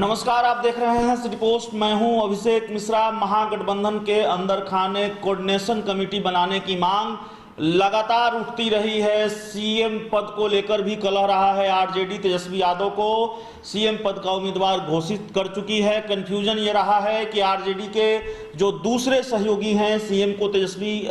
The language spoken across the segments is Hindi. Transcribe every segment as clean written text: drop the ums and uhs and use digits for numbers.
नमस्कार, आप देख रहे हैं सिटी पोस्ट। मैं हूं अभिषेक मिश्रा। महागठबंधन के अंदर खाने कोऑर्डिनेशन कमेटी बनाने की मांग लगातार उठती रही है। सीएम पद को लेकर भी कलह रहा है। आरजेडी तेजस्वी यादव को सीएम पद का उम्मीदवार घोषित कर चुकी है। कंफ्यूजन ये रहा है कि आरजेडी के जो दूसरे सहयोगी हैं सीएम को तेजस्वी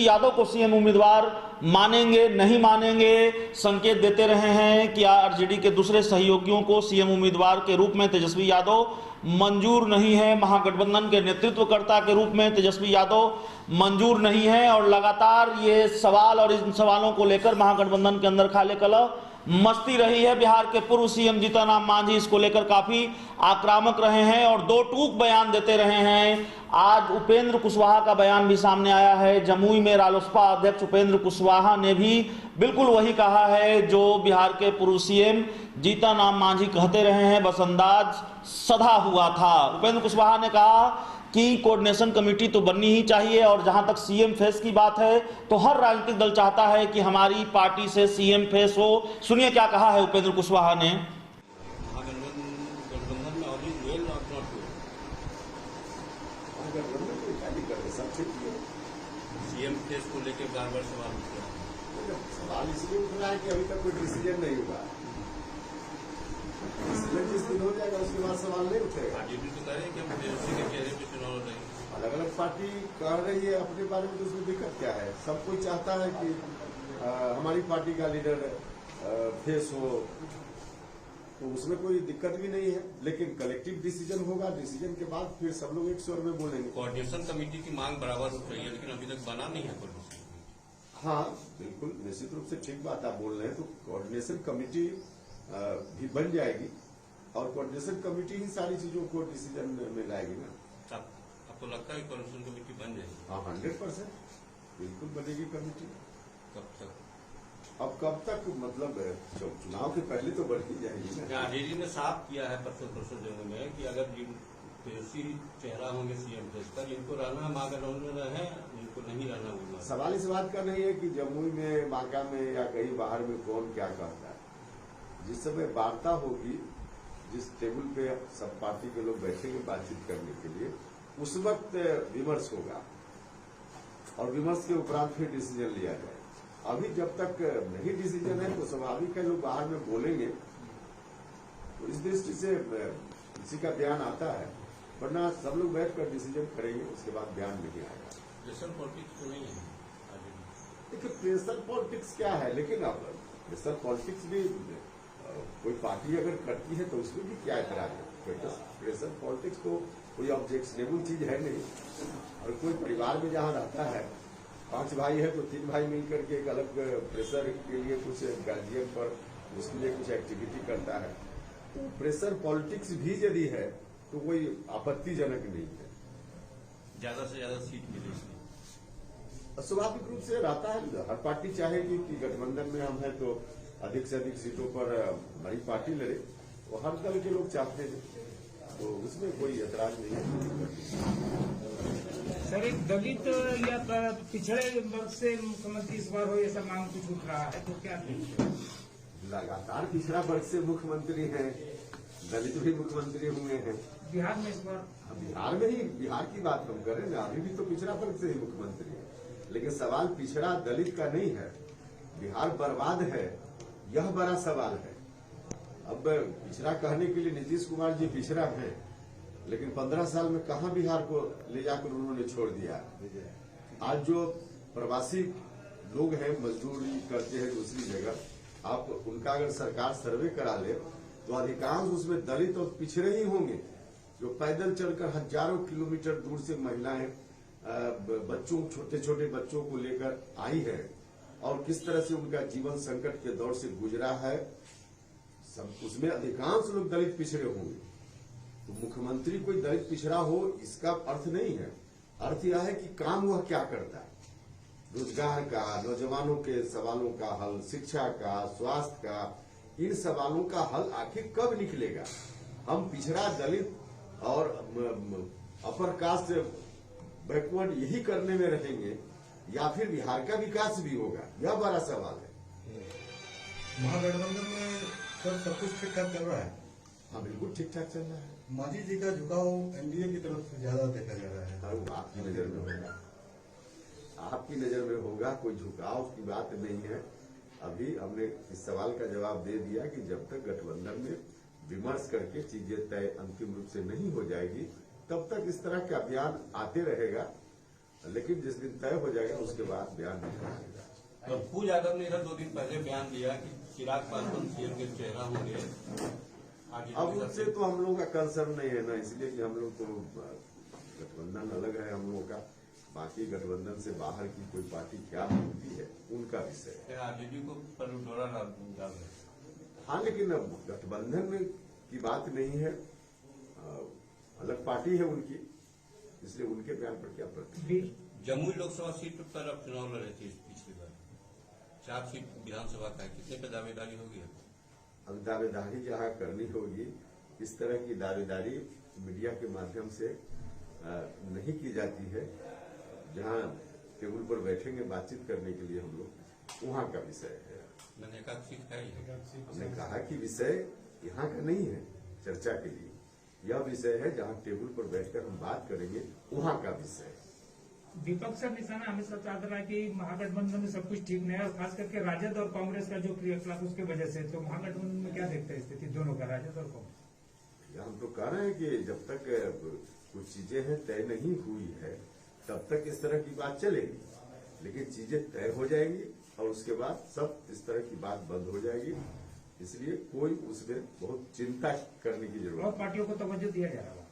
यादव को सीएम उम्मीदवार मानेंगे नहीं मानेंगे। संकेत देते रहे हैं कि आरजेडी के दूसरे सहयोगियों को सीएम उम्मीदवार के रूप में तेजस्वी यादव मंजूर नहीं है। महागठबंधन के नेतृत्वकर्ता के रूप में तेजस्वी यादव मंजूर नहीं है और लगातार ये सवाल और इन सवालों को लेकर महागठबंधन के अंदर खाले कलह मस्ती रही है। बिहार के पूर्व सीएम जीतन राम मांझी इसको लेकर काफी आक्रामक रहे हैं और दो टूक बयान देते रहे हैं। आज उपेंद्र कुशवाहा का बयान भी सामने आया है। जमुई में रालोसपा अध्यक्ष उपेंद्र कुशवाहा ने भी बिल्कुल वही कहा है जो बिहार के पूर्व सीएम जीतन राम मांझी कहते रहे हैं, बस अंदाज सधा हुआ था। उपेंद्र कुशवाहा ने कहा कि कोऑर्डिनेशन कमेटी तो बननी ही चाहिए और जहां तक सीएम फेस की बात है तो हर राजनीतिक दल चाहता है कि हमारी पार्टी से सीएम फेस हो। सुनिए क्या कहा है उपेंद्र कुशवाहा ने। सीएम फेस को लेकर बार-बार सवाल इसलिए उठ रहा है कि अभी तक कोई डिसीजन नहीं हुआ। डिसीजन जिस दिन हो जाएगा उसके बाद सवाल नहीं उठेगा। आरजेडी तो कह रहे हैं कि हम तेजस्वी के चेहरे पे चुनाव लड़ेंगे। अलग अलग पार्टी कह रही है अपने बारे में, तो उसमें दिक्कत क्या है? सब कोई चाहता है कि हमारी पार्टी का लीडर फेस हो, तो उसमें कोई दिक्कत भी नहीं है। लेकिन कलेक्टिव डिसीजन होगा, डिसीजन के बाद फिर सब लोग एक स्वर में बोलेंगे। कोऑर्डिनेशन कमेटी की मांग बराबर उठ रही है लेकिन अभी तक बना नहीं है कोऑर्डिनेशन। हाँ बिल्कुल, निश्चित रूप से ठीक बात आप बोल रहे हैं। तो कोऑर्डिनेशन कमेटी भी बन जाएगी और कोऑर्डिनेशन कमेटी ही सारी चीजों को डिसीजन में लाएगी ना। आपको लगता है कोऑर्डिनेशन कमेटी बन जाएगी? हाँ 100% बिल्कुल बनेगी कमेटी। कब तक? अब कब तक मतलब चुनाव के पहले तो बन ही जाएगी ना। आरजेडी ने साफ किया है परसों जंग में कि अगर तेजस्वी चेहरा होंगे सीएम फेस पर, इनको रहना महागठबंधन में है, इनको नहीं रहना होगा। सवाल इस बात का नहीं है कि जमुई में, बांका में या कहीं बाहर में कौन क्या कहता है। जिस समय वार्ता होगी, जिस टेबल पे सब पार्टी के लोग बैठेंगे बातचीत करने के लिए, उस वक्त विमर्श होगा और विमर्श के उपरांत फिर डिसीजन लिया जाए। अभी जब तक नहीं डिसीजन है तो स्वाभाविक है लोग बाहर में बोलेंगे। तो इस दृष्टि से किसी का बयान आता है, वरना सब लोग बैठकर डिसीजन करेंगे, उसके बाद बयान नहीं आएगा। प्रेशर पॉलिटिक्स तो नहीं है। देखिए प्रेशर पॉलिटिक्स क्या है, लेकिन अब प्रेशर पॉलिटिक्स भी कोई पार्टी अगर करती है तो उसमें भी क्या एतराज है। प्रेशर पॉलिटिक्स तो कोई ऑब्जेक्शनेबल चीज है नहीं। और कोई परिवार में जहाँ रहता है, 5 भाई है तो 3 भाई मिलकर के एक अलग प्रेशर के लिए कुछ गार्जियन पर उसके लिए कुछ एक्टिविटी करता है। तो प्रेशर पॉलिटिक्स भी यदि है तो कोई आपत्तिजनक नहीं है। ज्यादा से ज्यादा सीट मिलेगी, स्वाभाविक रूप से रहता है। हर पार्टी चाहेगी कि गठबंधन में हम हैं तो अधिक से अधिक सीटों पर हमारी पार्टी लड़े, वो हर दल के लोग चाहते हैं, तो उसमें कोई ऐतराज नहीं है। सर, एक दलित या पिछड़े वर्ग से मुख्यमंत्री इस बार हो, ऐसा मांग कुछ उठ रहा है, तो क्या कहेंगे? लगातार पिछड़ा वर्ग से मुख्यमंत्री हैं, दलित भी मुख्यमंत्री हुए हैं बिहार में इस बार। बिहार में ही, बिहार की बात हम करें ना, अभी भी तो पिछड़ा वर्ग से ही मुख्यमंत्री है। लेकिन सवाल पिछड़ा दलित का नहीं है, बिहार बर्बाद है, यह बड़ा सवाल है। अब पिछड़ा कहने के लिए नीतीश कुमार जी पिछड़ा हैं, लेकिन 15 साल में कहां बिहार को ले जाकर उन्होंने छोड़ दिया। आज जो प्रवासी लोग हैं, मजदूरी करते हैं दूसरी जगह, आप उनका अगर सरकार सर्वे करा ले तो अधिकांश उसमें दलित और पिछड़े ही होंगे, जो पैदल चलकर हजारों किलोमीटर दूर से महिलाएं बच्चों, छोटे छोटे बच्चों को लेकर आई है और किस तरह से उनका जीवन संकट के दौर से गुजरा है, सब उसमें अधिकांश लोग दलित पिछड़े होंगे। तो मुख्यमंत्री कोई दलित पिछड़ा हो इसका अर्थ नहीं है। अर्थ यह है कि काम वह क्या करता है, रोजगार का, नौजवानों के सवालों का हल, शिक्षा का, स्वास्थ्य का, इन सवालों का हल आखिर कब निकलेगा। हम पिछड़ा, दलित और अपर कास्ट, बैकवर्ड यही करने में रहेंगे या फिर बिहार का विकास भी होगा, यह बड़ा सवाल है। महागठबंधन में सब कुछ ठीक ठाक चल रहा है। हाँ बिल्कुल ठीक ठाक चल रहा है। मांझी जी का झुकाव एनडीए की तरफ से ज्यादा देखा जा रहा है। हाँ, वो आपकी नजर में होगा, आपकी नजर में होगा, कोई झुकाव की बात नहीं है। अभी हमने इस सवाल का जवाब दे दिया कि जब तक गठबंधन में विमर्श करके चीजें तय अंतिम रूप से नहीं हो जाएगी तब तक इस तरह का बयान आते रहेगा, लेकिन जिस दिन तय हो जाएगा उसके बाद बयान नहीं आएगा। पप्पू यादव ने इधर 2 दिन पहले बयान दिया कि चिराग पासवान सीएम के चेहरा होंगे। अब उससे तो हम लोगों का कंसर्न नहीं है ना, इसलिए कि हम लोग तो गठबंधन अलग है हम लोगों का, बाकी गठबंधन से बाहर की कोई पार्टी क्या होती है उनका विषय है। आरजेडी को पर डोरा डाल रहे। हाँ, लेकिन अब गठबंधन में की बात नहीं है, अलग पार्टी है उनकी, इसलिए उनके बयान पर क्या प्रतिक्रिया। जमुई लोकसभा सीट पर अब चुनाव लड़े थे पिछली बार, 4 सीट विधानसभा का है, कितने पे दावेदारी होगी? अब दावेदारी जहाँ करनी होगी, इस तरह की दावेदारी मीडिया के माध्यम से नहीं की जाती है। जहाँ टेबल पर बैठेंगे बातचीत करने के लिए हम लोग, वहाँ का विषय है। मैंने एक सीट है ही। हमने कहा कि विषय यहाँ का नहीं है चर्चा के लिए, यह विषय है जहाँ टेबल पर बैठकर हम बात करेंगे, वहाँ का विषय है। विपक्ष का निशाना हमेशा चाहता रहा कि महागठबंधन में सब कुछ ठीक नहीं है, और खास करके राजद और कांग्रेस का जो क्रियाकलाप उसके वजह से। तो महागठबंधन में क्या देखते हैं स्थिति दोनों का, राजद और कांग्रेस? हम तो कह रहे हैं कि जब तक कुछ चीजें हैं तय नहीं हुई है तब तक इस तरह की बात चलेगी, लेकिन चीजें तय हो जाएंगी और उसके बाद सब इस तरह की बात बंद हो जाएगी, इसलिए कोई उसमें बहुत चिंता करने की जरूरत। और पार्टियों को तवज्जो दिया जा रहा है,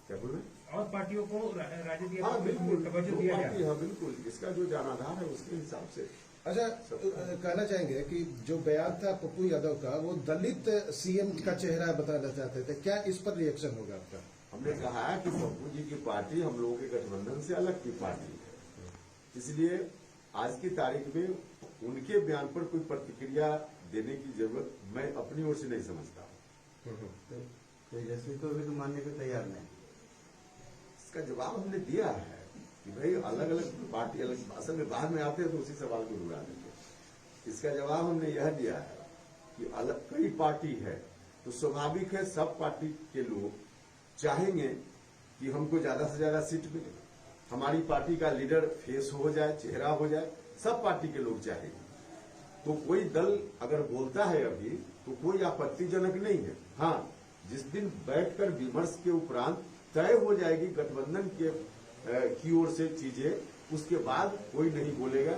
क्या बोल रहे? और पार्टियों को राजद हाँ बिल्कुल, तवज्जो दिया जा रहा है। हाँ बिल्कुल, इसका जो जनाधार है उसके हिसाब से। अच्छा, कहना चाहेंगे कि जो बयान था पप्पू यादव का, वो दलित सीएम का चेहरा बताना चाहते थे, क्या इस पर रिएक्शन होगा आपका? हमने कहा है कि पप्पू जी की पार्टी हम लोगों के गठबंधन से अलग की पार्टी है, इसलिए आज की तारीख में उनके बयान पर कोई प्रतिक्रिया देने की जरूरत मैं अपनी ओर से नहीं समझता। तेजस्वी को भी तो मानने को तैयार नहीं। इसका जवाब हमने दिया है कि भाई अलग अलग पार्टी अलग, असल में बाद में आते हैं तो उसी सवाल को उड़ा देंगे। इसका जवाब हमने यह दिया है कि अलग कई पार्टी है तो स्वाभाविक है सब पार्टी के लोग चाहेंगे कि हमको ज्यादा से ज्यादा सीट मिले, हमारी पार्टी का लीडर फेस हो जाए, चेहरा हो जाए, सब पार्टी के लोग चाहेंगे। तो कोई दल अगर बोलता है अभी तो कोई आपत्तिजनक नहीं है। हाँ, जिस दिन बैठकर विमर्श के उपरांत तय हो जाएगी गठबंधन के की ओर से चीजें, उसके बाद कोई नहीं बोलेगा।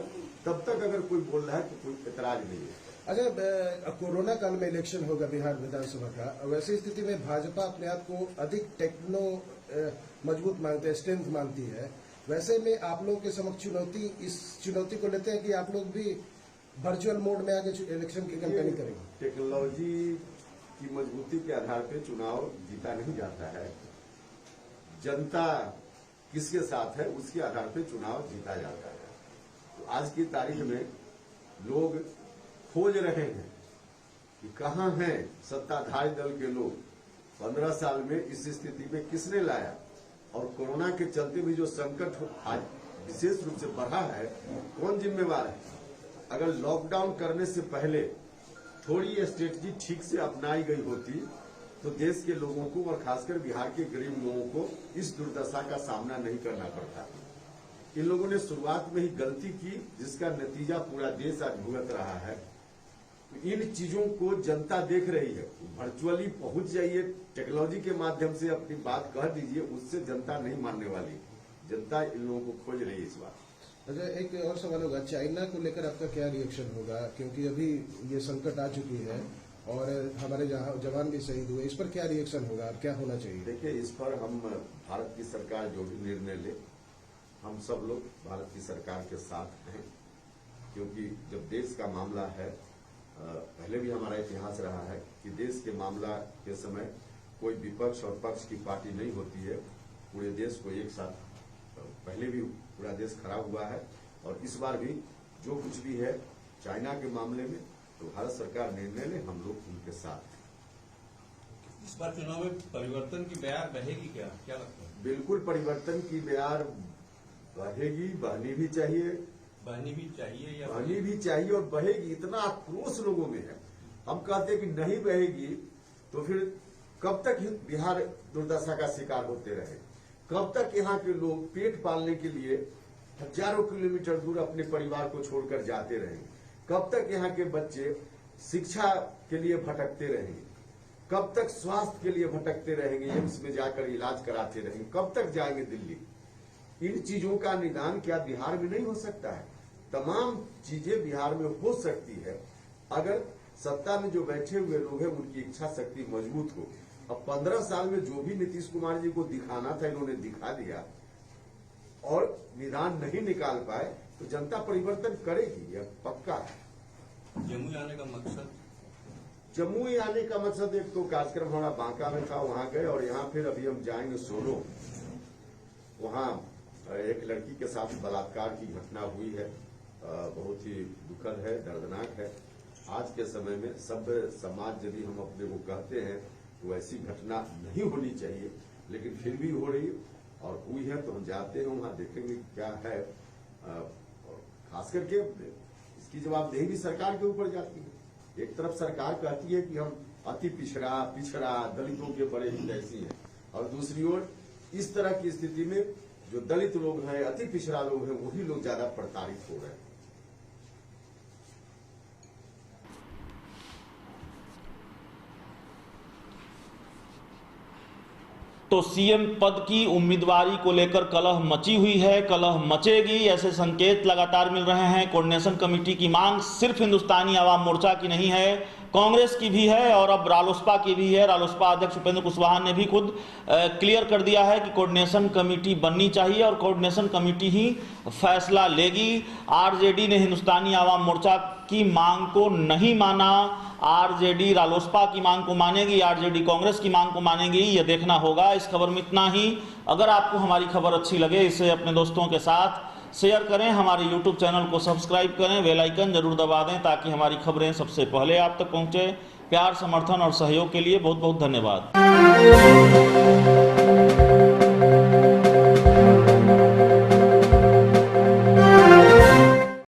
तब तक अगर कोई बोल रहा है तो कोई एतराज नहीं है। अच्छा, कोरोना काल में इलेक्शन होगा बिहार विधानसभा का, वैसी स्थिति में भाजपा अपने आप को अधिक टेक्नो मजबूत मानते हैं, स्ट्रेंथ मानती है, वैसे में आप लोगों के समक्ष चुनौती, इस चुनौती को लेते हैं कि आप लोग भी वर्चुअल मोड में आगे इलेक्शन की कैंपेनिंग करेंगे? टेक्नोलॉजी की मजबूती के आधार पर चुनाव जीता नहीं जाता है, जनता किसके साथ है उसके आधार पर चुनाव जीता जाता है। तो आज की तारीख में लोग खोज रहे हैं कि कहां हैं सत्ताधारी दल के लोग, 15 साल में इस स्थिति में किसने लाया, और कोरोना के चलते भी जो संकट आज विशेष रूप से बढ़ा है, कौन जिम्मेवार है। अगर लॉकडाउन करने से पहले थोड़ी स्ट्रेटजी ठीक से अपनाई गई होती तो देश के लोगों को और खासकर बिहार के गरीब लोगों को इस दुर्दशा का सामना नहीं करना पड़ता। इन लोगों ने शुरुआत में ही गलती की, जिसका नतीजा पूरा देश आज भुगत रहा है। तो इन चीजों को जनता देख रही है। वर्चुअली पहुंच जाइए, टेक्नोलॉजी के माध्यम से अपनी बात कह दीजिए, उससे जनता नहीं मानने वाली। जनता इन लोगों को खोज रही है इस बात। अच्छा, एक और सवाल होगा, चाइना को लेकर आपका क्या रिएक्शन होगा, क्योंकि अभी ये संकट आ चुकी है और हमारे जवान भी शहीद हुए, इस पर क्या रिएक्शन होगा, क्या होना चाहिए? देखिए, इस पर हम भारत की सरकार जो भी निर्णय ले, हम सब लोग भारत की सरकार के साथ हैं, क्योंकि जब देश का मामला है, पहले भी हमारा इतिहास रहा है कि देश के मामला के समय कोई विपक्ष और पक्ष की पार्टी नहीं होती है, पूरे देश को एक साथ, पहले भी पूरा देश खड़ा हुआ है और इस बार भी जो कुछ भी है चाइना के मामले में, तो भारत सरकार निर्णय ले, हम लोग उनके साथ हैं। इस बार चुनाव में परिवर्तन की बयार बहेगी क्या लगता है? बिल्कुल परिवर्तन की बयार बहेगी, बहनी भी चाहिए, बहनी भी चाहिए या बहनी भी चाहिए और बहेगी। इतना आक्रोश लोगों में है, हम कहते हैं कि नहीं बहेगी तो फिर कब तक बिहार दुर्दशा का शिकार होते रहे? कब तक यहाँ के लोग पेट पालने के लिए हजारों किलोमीटर दूर अपने परिवार को छोड़कर जाते रहेंगे? कब तक यहाँ के बच्चे शिक्षा के लिए भटकते रहेंगे? कब तक स्वास्थ्य के लिए भटकते रहेंगे? एम्स में जाकर इलाज कराते रहेंगे? कब तक जाएंगे दिल्ली? इन चीजों का निदान क्या बिहार में नहीं हो सकता है? तमाम चीजें बिहार में हो सकती है अगर सत्ता में जो बैठे हुए लोग हैं उनकी इच्छा शक्ति मजबूत हो। अब 15 साल में जो भी नीतीश कुमार जी को दिखाना था इन्होंने दिखा दिया और निदान नहीं निकाल पाए तो जनता परिवर्तन करेगी, यह पक्का है। जमुई आने का मकसद? जमुई आने का मकसद एक तो कार्यक्रम हमारा बांका में था, वहां गए, और यहाँ फिर अभी हम जाएंगे सोलो। वहां एक लड़की के साथ बलात्कार की घटना हुई है, बहुत ही दुखद है, दर्दनाक है। आज के समय में सभ्य समाज यदि हम अपने को कहते हैं तो ऐसी घटना नहीं होनी चाहिए, लेकिन फिर भी हो रही और हुई है, तो हम जाते हैं वहां, देखेंगे क्या है। खास करके इसकी जवाबदेही भी सरकार के ऊपर जाती है। एक तरफ सरकार कहती है कि हम अति पिछड़ा दलितों के बड़े हितैषी हैं, और दूसरी ओर इस तरह की स्थिति में जो दलित लोग हैं, अति पिछड़ा लोग हैं, वही लोग ज्यादा प्रताड़ित हो रहे हैं। तो सीएम पद की उम्मीदवारी को लेकर कलह मची हुई है, कलह मचेगी, ऐसे संकेत लगातार मिल रहे हैं। कोऑर्डिनेशन कमेटी की मांग सिर्फ हिंदुस्तानी आवाम मोर्चा की नहीं है, कांग्रेस की भी है और अब रालोसपा की भी है। रालोसपा अध्यक्ष उपेंद्र कुशवाहा ने भी खुद क्लियर कर दिया है कि कोऑर्डिनेशन कमेटी बननी चाहिए और कोऑर्डिनेशन कमेटी ही फैसला लेगी। आरजेडी ने हिंदुस्तानी आवाम मोर्चा की मांग को नहीं माना, आरजेडी रालोसपा की मांग को मानेगी, आरजेडी कांग्रेस की मांग को मानेगी, यह देखना होगा। इस खबर में इतना ही। अगर आपको हमारी खबर अच्छी लगे इसे अपने दोस्तों के साथ शेयर करें, हमारे YouTube चैनल को सब्सक्राइब करें, बेल आइकन जरूर दबा दें ताकि हमारी खबरें सबसे पहले आप तक पहुंचे। प्यार, समर्थन और सहयोग के लिए बहुत बहुत धन्यवाद।